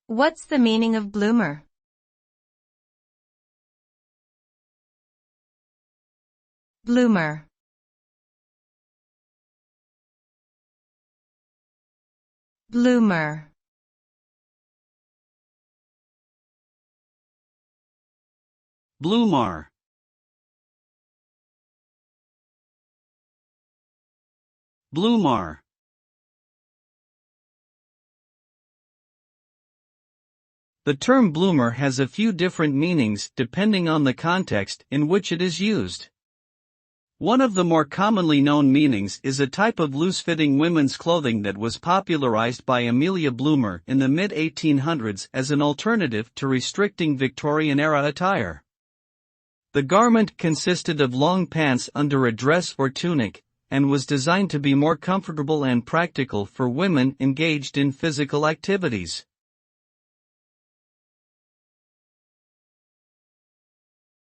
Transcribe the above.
What's the meaning of bloomer? Bloomer. Bloomer. Bloomer. Bloomer. The term bloomer has a few different meanings depending on the context in which it is used. One of the more commonly known meanings is a type of loose-fitting women's clothing that was popularized by Amelia Bloomer in the mid-1800s as an alternative to restricting Victorian-era attire. The garment consisted of long pants under a dress or tunic, and was designed to be more comfortable and practical for women engaged in physical activities.